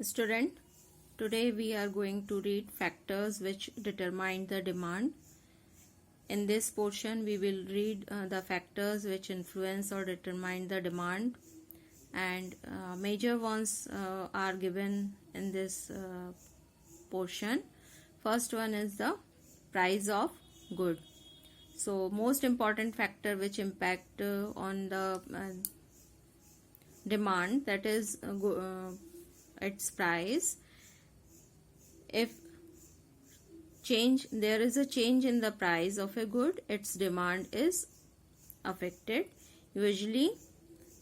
Student, today we are going to read factors which determine the demand. In this portion, we will read the factors which influence or determine the demand, and major ones are given in this portion. First one is the price of good. So, most important factor which impact on the demand, that is its price. If there is a change in the price of a good, its demand is affected. Usually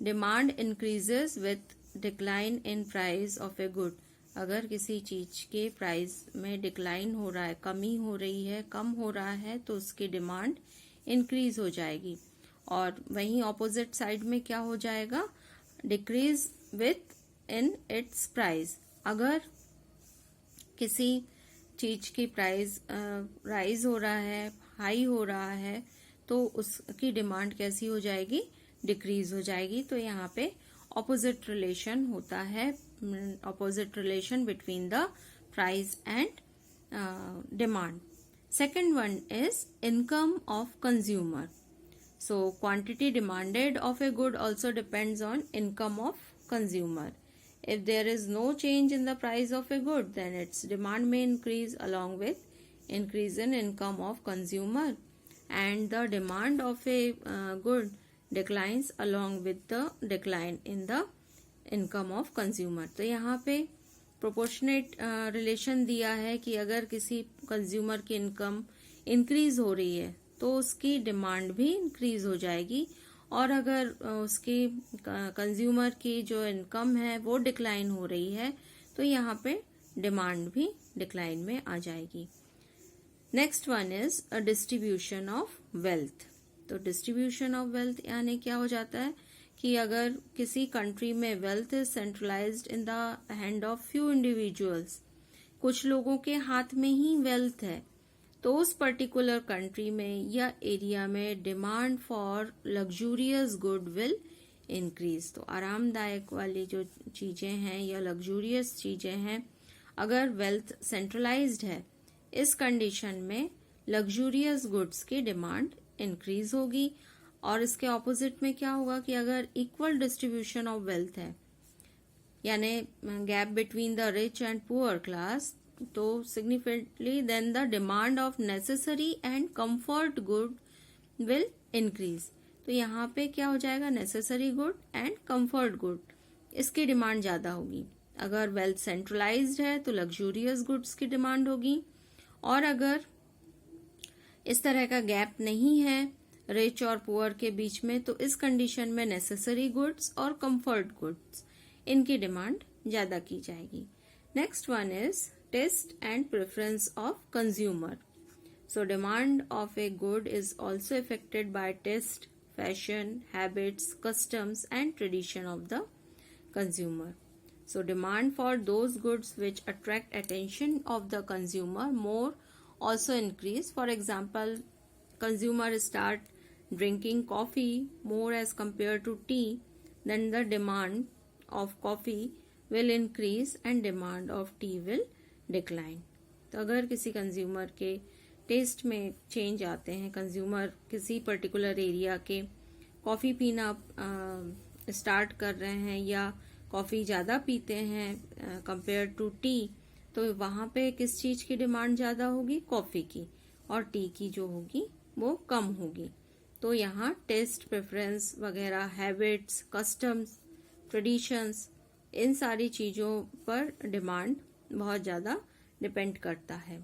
demand increases with decline in price of a good. अगर किसी चीज के price में decline हो रहा है, कमी हो रही है, कम हो रहा है, तो उसकी डिमांड इंक्रीज हो जाएगी. और वहीं ऑपोजिट साइड में क्या हो जाएगा, decrease with in its price. अगर किसी चीज की प्राइस राइज हो रहा है, हाई हो रहा है, तो उसकी डिमांड कैसी हो जाएगी, डिक्रीज हो जाएगी. तो यहाँ पे ऑपोजिट रिलेशन होता है, opposite relation between the price and demand. Second one is income of consumer. So quantity demanded of a good also depends on income of consumer. If there is no change in the price of a good, then its demand may increase along with increase in income of consumer, and the demand of a good declines along with the decline in the income of consumer. तो यहाँ पे proportionate relation दिया है कि अगर किसी consumer की income increase हो रही है तो उसकी डिमांड भी इंक्रीज हो जाएगी, और अगर उसकी कंज्यूमर की जो इनकम है वो डिक्लाइन हो रही है तो यहाँ पे डिमांड भी डिक्लाइन में आ जाएगी. Next one is a distribution of wealth. तो डिस्ट्रीब्यूशन ऑफ वेल्थ यानी क्या हो जाता है कि अगर किसी कंट्री में wealth is centralised in the hand of few individuals, कुछ लोगों के हाथ में ही वेल्थ है, तो उस पर्टिकुलर कंट्री में या एरिया में demand for luxurious good will increase. तो आरामदायक वाली जो चीजें हैं या लग्जूरियस चीजें हैं, अगर वेल्थ सेंट्रलाइज्ड है, इस कंडीशन में लग्जूरियस गुड्स की डिमांड इंक्रीज होगी. और इसके ऑपोजिट में क्या होगा कि अगर इक्वल डिस्ट्रीब्यूशन ऑफ वेल्थ है, यानी gap between the rich and poor class, तो significantly then the demand of necessary and comfort good will increase. तो यहाँ पे क्या हो जाएगा, necessary good and comfort good, इसकी डिमांड ज्यादा होगी. अगर वेल्थ सेंट्रलाइज्ड है तो लग्जूरियस गुड्स की डिमांड होगी, और अगर इस तरह का गैप नहीं है रिच और पुअर के बीच में, तो इस कंडीशन में नेसेसरी गुड्स और कंफर्ट गुड्स, इनकी डिमांड ज्यादा की जाएगी. Next one is taste and preference of consumer. So demand of a good is also affected by taste, fashion, habits, customs and tradition of the consumer. So demand for those goods which attract attention of the consumer more also increase. For example, consumer start drinking coffee more as compared to tea, then the demand of coffee will increase and demand of tea will decline. तो अगर किसी consumer के test में change आते हैं, consumer किसी particular area के coffee पीना स्टार्ट कर रहे हैं या कॉफ़ी ज़्यादा पीते हैं कंपेयर टू टी, तो वहाँ पे किस चीज़ की डिमांड ज़्यादा होगी, कॉफ़ी की, और टी की जो होगी वो कम होगी. तो यहाँ टेस्ट, प्रेफरेंस वगैरह, हैबिट्स, कस्टम्स, ट्रेडिशंस, इन सारी चीज़ों पर डिमांड बहुत ज्यादा डिपेंड करता है.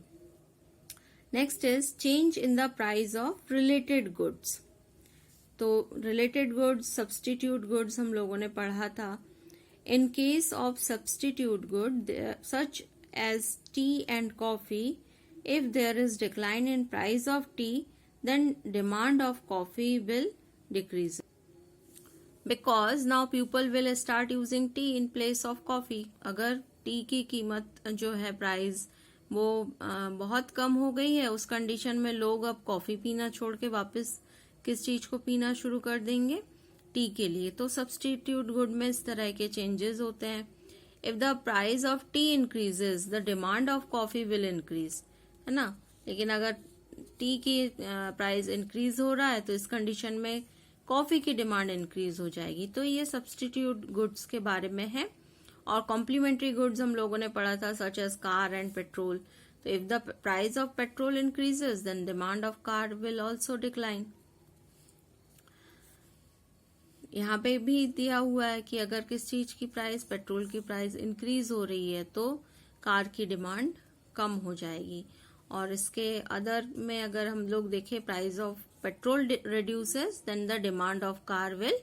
Next is change in the price of related goods. तो रिलेटेड गुड्स, सब्सटीट्यूट गुड्स हम लोगों ने पढ़ा था. In case of substitute good such as tea and coffee, if there is decline in price of tea, then demand of coffee will decrease, because now people will start using T in place of coffee. अगर T की कीमत जो है, price, वो बहुत कम हो गई है, उस कंडीशन में लोग अब कॉफी पीना छोड़ के वापस किस चीज को पीना शुरू कर देंगे, टी के लिए. तो सब्सटीट्यूट गुड में इस तरह के चेंजेस होते हैं. If the price of T increases the demand of coffee will increase, है ना। लेकिन अगर टी की प्राइस इंक्रीज हो रहा है तो इस कंडीशन में कॉफी की डिमांड इंक्रीज हो जाएगी। तो ये सब्स्टिट्यूट गुड्स के बारे में है। और कॉम्प्लीमेंट्री गुड्स हम लोगों ने पढ़ा था, such as car and petrol. तो if the price of petrol increases then demand of car will also decline. यहाँ पे भी दिया हुआ है कि अगर किस चीज की प्राइस, पेट्रोल की प्राइस इंक्रीज हो रही है तो कार की डिमांड कम हो जाएगी। और इसके अदर में अगर हम लोग देखें, price of petrol reduces then the demand of car will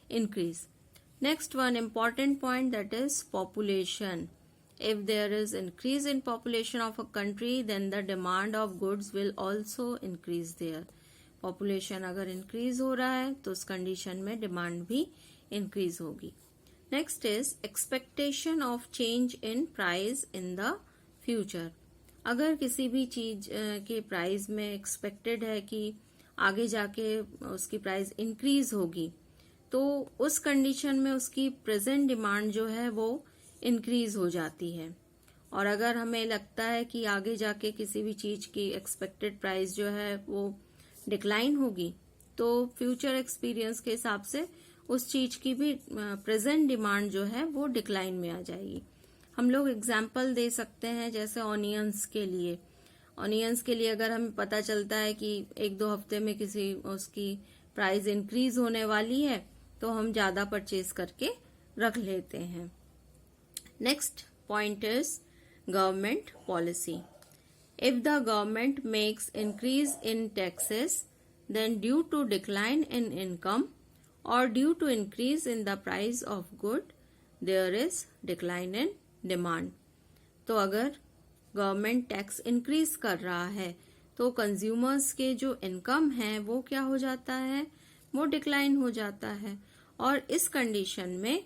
increase. Next one important point, that is population. If there is increase in population of a country then the demand of goods will also increase there. Population अगर increase हो रहा है तो उस condition में demand भी increase होगी. Next is expectation of change in price in the future. अगर किसी भी चीज के प्राइस में एक्सपेक्टेड है कि आगे जाके उसकी प्राइस इंक्रीज होगी, तो उस कंडीशन में उसकी प्रेजेंट डिमांड जो है वो इंक्रीज हो जाती है। और अगर हमें लगता है कि आगे जाके किसी भी चीज की एक्सपेक्टेड प्राइस जो है वो डिक्लाइन होगी, तो फ्यूचर एक्सपीरियंस के हिसाब से उस चीज की भी प्रेजेंट डिमांड जो है वो डिक्लाइन में आ जाएगी। हम लोग एग्जाम्पल दे सकते हैं, जैसे ऑनियंस के लिए। ऑनियंस के लिए अगर हमें पता चलता है कि 1-2 हफ्ते में किसी उसकी प्राइस इंक्रीज होने वाली है तो हम ज्यादा परचेज करके रख लेते हैं। Next point is government policy. If the government makes increase in taxes then due to decline in income और due to increase in the price of good there is decline in demand. तो अगर government tax increase कर रहा है तो consumers के जो income है वो क्या हो जाता है, वो डिक्लाइन हो जाता है। और इस कंडीशन में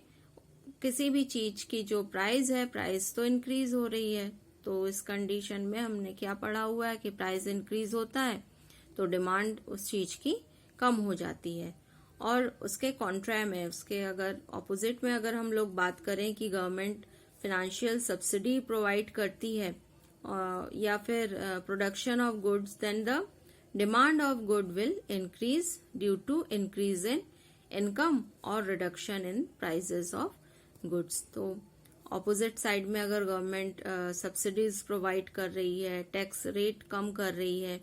किसी भी चीज की जो प्राइस है, प्राइस तो इंक्रीज हो रही है। तो इस कंडीशन में हमने क्या पढ़ा हुआ है कि प्राइस इंक्रीज होता है तो डिमांड उस चीज की कम हो जाती है। और उसके कॉन्ट्रा में, उसके अगर ऑपोजिट में अगर हम लोग बात करें कि गवर्नमेंट फाइनेंशियल सब्सिडी प्रोवाइड करती है या फिर production of goods, then the demand of good will increase due to increase in income और reduction in prices of goods. तो ऑपोजिट साइड में अगर गवर्नमेंट सब्सिडीज प्रोवाइड कर रही है, टैक्स रेट कम कर रही है,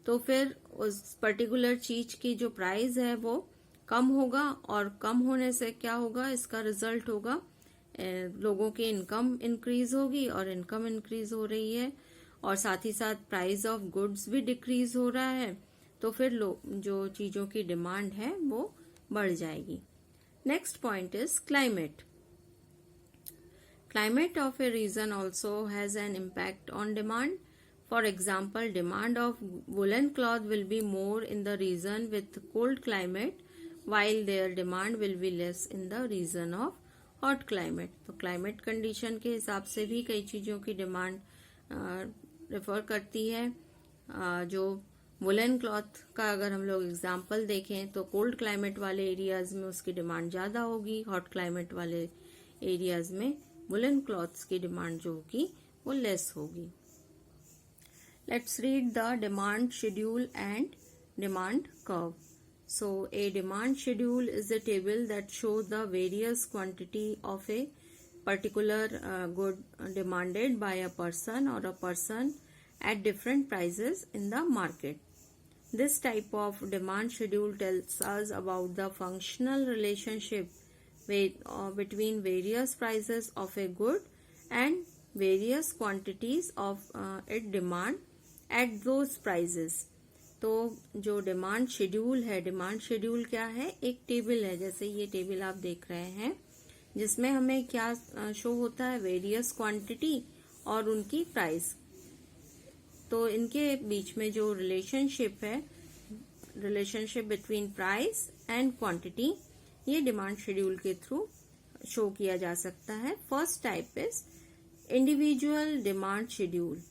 तो फिर उस पर्टिकुलर चीज की जो प्राइस है वो कम होगा। और कम होने से क्या होगा, इसका रिजल्ट होगा लोगों की इनकम इंक्रीज होगी, और इनकम इंक्रीज हो रही है और साथ ही साथ प्राइस ऑफ गुड्स भी डिक्रीज हो रहा है, तो फिर जो चीजों की डिमांड है वो बढ़ जाएगी। Next point is climate. Climate of a region also has an impact on demand. For example, demand of woolen cloth will be more in the region with cold climate, while their demand will be less in the region of hot climate. तो climate condition के हिसाब से भी कई चीजों की demand refer करती है। जो वुलन क्लॉथ का अगर हम लोग एग्जाम्पल देखें तो कोल्ड क्लाइमेट वाले एरियाज में उसकी डिमांड ज्यादा होगी, हॉट क्लाइमेट वाले एरियाज में वुलन क्लॉथ्स की डिमांड जो होगी वो लेस होगी। Let's read the demand schedule and demand curve. So a demand schedule is a table that show the various quantity of a particular good demanded by a person और a person at different prices in the market. This type of demand schedule tells us about the functional relationship between various prices of a good and various quantities of its demand at those prices. तो जो demand schedule है, demand schedule क्या है, एक table है, जैसे ये table आप देख रहे हैं, जिसमें हमें क्या शो होता है, वेरियस क्वांटिटी और उनकी प्राइस। तो इनके बीच में जो रिलेशनशिप है, relationship between price and quantity, ये डिमांड शेड्यूल के थ्रू शो किया जा सकता है। First type is individual demand schedule.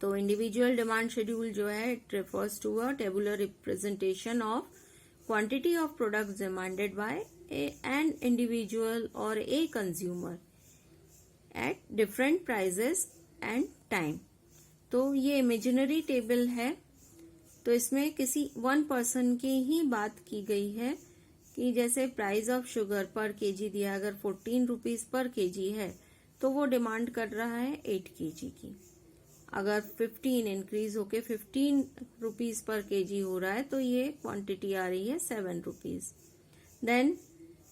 तो इंडिविजुअल डिमांड शेड्यूल जो है, it refers to a tabular representation of quantity of products demanded by an individual और a consumer. at different prices and time। तो ये इमेजिनरी टेबल है, तो इसमें किसी वन पर्सन की ही बात की गई है कि जैसे प्राइस ऑफ शुगर पर केजी दिया, अगर 14 रुपीज पर केजी है तो वो डिमांड कर रहा है 8 केजी की। अगर 15 इंक्रीज होके 15 रुपीज पर केजी हो रहा है तो ये क्वांटिटी आ रही है 7 रुपीज। देन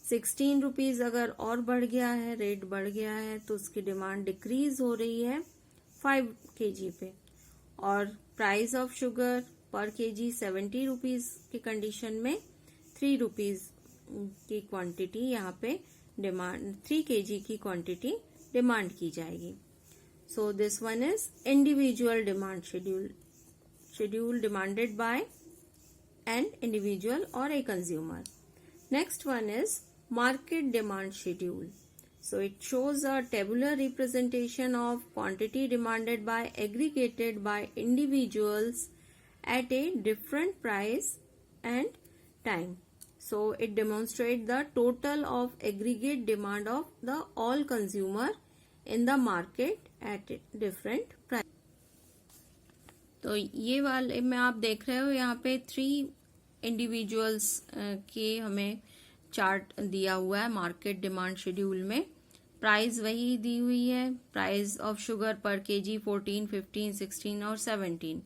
16 रुपीज अगर और बढ़ गया है, रेट बढ़ गया है, तो उसकी डिमांड डिक्रीज हो रही है 5 केजी पे। और प्राइस ऑफ शुगर पर केजी 70 रुपीज की कंडीशन में 3 रुपीज की क्वांटिटी यहाँ पे डिमांड, 3 केजी की क्वांटिटी डिमांड की जाएगी। So this one is individual demand schedule, schedule demanded by an individual और a consumer. Next one is market demand schedule. So it shows a tabular representation of quantity demanded by aggregated by individuals at a different price and time. So it demonstrates the total of aggregate demand of the all consumer in the market at a different price. तो ये वाले में आप देख रहे हो यहाँ पे 3 इंडिविजुअल्स के हमें चार्ट दिया हुआ है मार्केट डिमांड शेड्यूल में। प्राइस वही दी हुई है, प्राइस ऑफ शुगर पर केजी 14, 15, 16 और 17।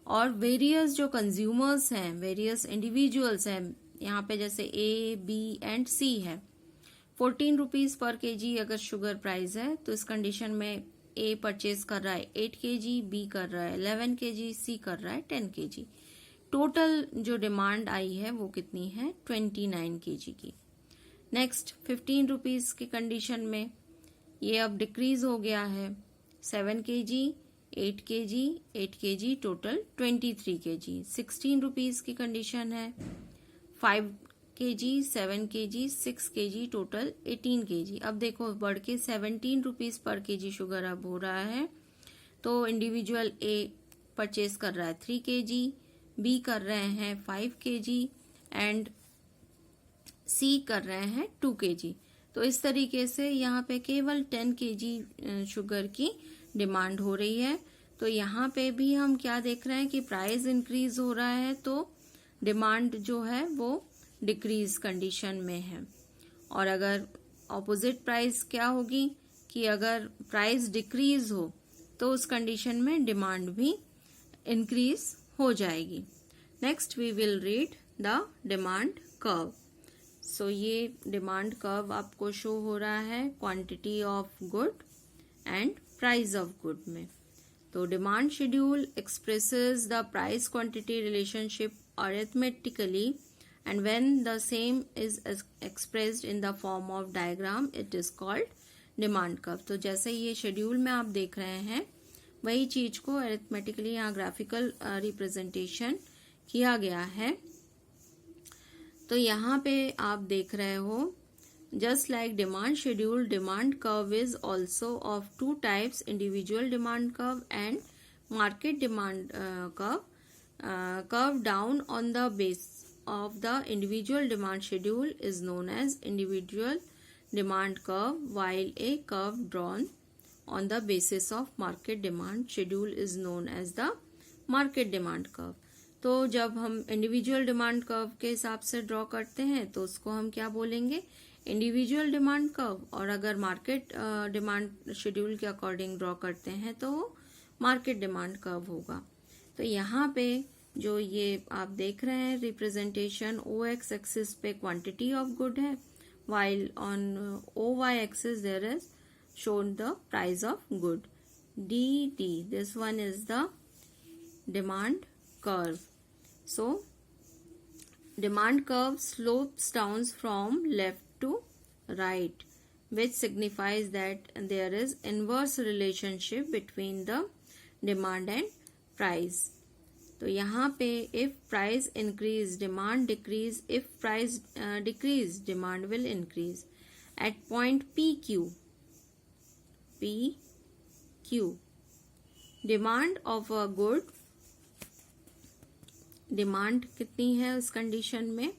और वेरियस जो कंज्यूमर्स हैं, वेरियस इंडिविजुअल्स हैं यहाँ पे, जैसे ए, बी एंड सी है। 14 रुपीज पर केजी अगर शुगर प्राइस है तो इस कंडीशन में ए परचेज कर रहा है 8 केजी, बी कर रहा है 11 केजी, सी कर रहा है 10 केजी। टोटल जो डिमांड आई है वो कितनी है, 29 केजी की। नेक्स्ट 15 रुपीज की कंडीशन में ये अब डिक्रीज हो गया है 7 KG, 8 KG, 8 KG, total 23 KG. 16 rupees की कंडीशन है 5 KG, 7 KG, 6 KG, total 18 KG. अब देखो बढ़ के 17 रुपीज पर केजी शुगर अब हो रहा है। तो इंडिविजुअल ए परचेज कर रहा है 3 केजी, बी कर रहे हैं 5 केजी एंड सी कर रहे हैं 2 केजी। तो इस तरीके से यहाँ पे केवल 10 केजी शुगर की डिमांड हो रही है। तो यहाँ पे भी हम क्या देख रहे हैं कि प्राइस इंक्रीज हो रहा है तो डिमांड जो है वो डिक्रीज कंडीशन में है। और अगर ऑपोजिट प्राइस क्या होगी कि अगर प्राइस डिक्रीज हो तो उस कंडीशन में डिमांड भी इंक्रीज हो जाएगी। Next we will read the demand curve. So ये डिमांड कर्व आपको शो हो रहा है quantity of good and price of good में। तो demand schedule expresses the price quantity relationship arithmetically, and when the same is expressed in the form of diagram it is called demand curve। तो जैसे ये schedule में आप देख रहे हैं वही चीज को अरिथमेटिकली यहाँ ग्राफिकल रिप्रेजेंटेशन किया गया है। तो यहाँ पे आप देख रहे हो just like demand schedule, demand curve is also of 2 types, individual demand curve and market demand curve. Curve down on the base of the individual demand schedule is known as individual demand curve, while a curve drawn on the basis of market demand schedule is known as the market demand curve। तो जब हम individual demand curve के हिसाब से draw करते हैं तो उसको हम क्या बोलेंगे, इंडिविजुअल डिमांड कर्व। और अगर मार्केट डिमांड शेड्यूल के अकॉर्डिंग ड्रॉ करते हैं तो मार्केट डिमांड कर्व होगा। तो यहाँ पे जो ये आप देख रहे हैं रिप्रेजेंटेशन, ओ एक्स एक्सिस पे क्वांटिटी ऑफ गुड है, while on OY axis there is shown the price of good. DT, this one is the demand curve. So demand curve slopes down from left to right, which signifies that there is inverse relationship between the demand and price. तो यहाँ पे if price increase demand decrease, if price decrease demand will increase. At point PQ demand of a good, demand कितनी है उस condition में,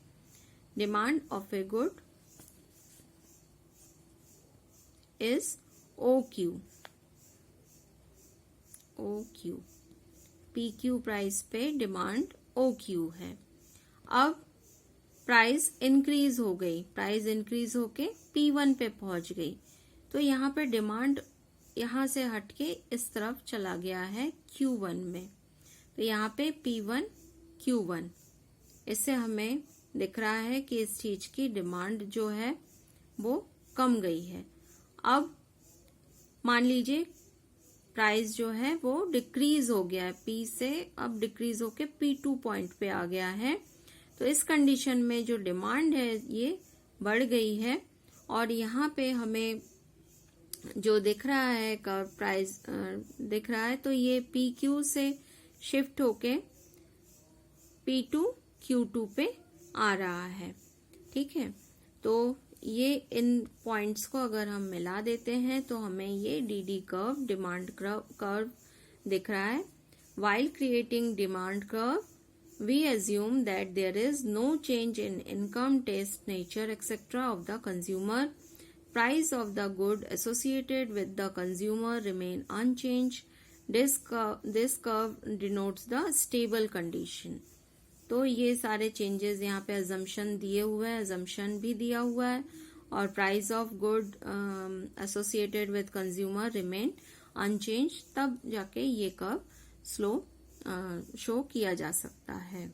demand of a good is O Q, P Q price पे demand O Q है। अब price increase हो गई, price increase होके P1 पे पहुंच गई, तो यहाँ पे डिमांड यहाँ से हटके इस तरफ चला गया है Q1 में, तो यहाँ पे P1 Q1, इससे हमें दिख रहा है कि इस चीज की डिमांड जो है वो कम गई है। अब मान लीजिए प्राइस जो है वो डिक्रीज हो गया है, P से अब डिक्रीज होके P2 पॉइंट पे आ गया है, तो इस कंडीशन में जो डिमांड है ये बढ़ गई है, और यहाँ पे हमें जो दिख रहा है कर्व प्राइस दिख रहा है, तो ये PQ से शिफ्ट होके P2 Q2 पे आ रहा है। ठीक है, तो ये इन पॉइंट्स को अगर हम मिला देते हैं तो हमें ये DD कर्व, डिमांड कर्व दिख रहा है। While creating demand curve, we assume that there is no change in income, taste, nature, etc. of the consumer. Price of the good associated with the consumer remain unchanged. This curve denotes the stable condition. तो ये सारे changes यहाँ पे assumption दिए हुए हैं, assumption भी दिया हुआ है, और price of good associated with consumer remain unchanged, तब जाके ये कर्व स्लो शो किया जा सकता है।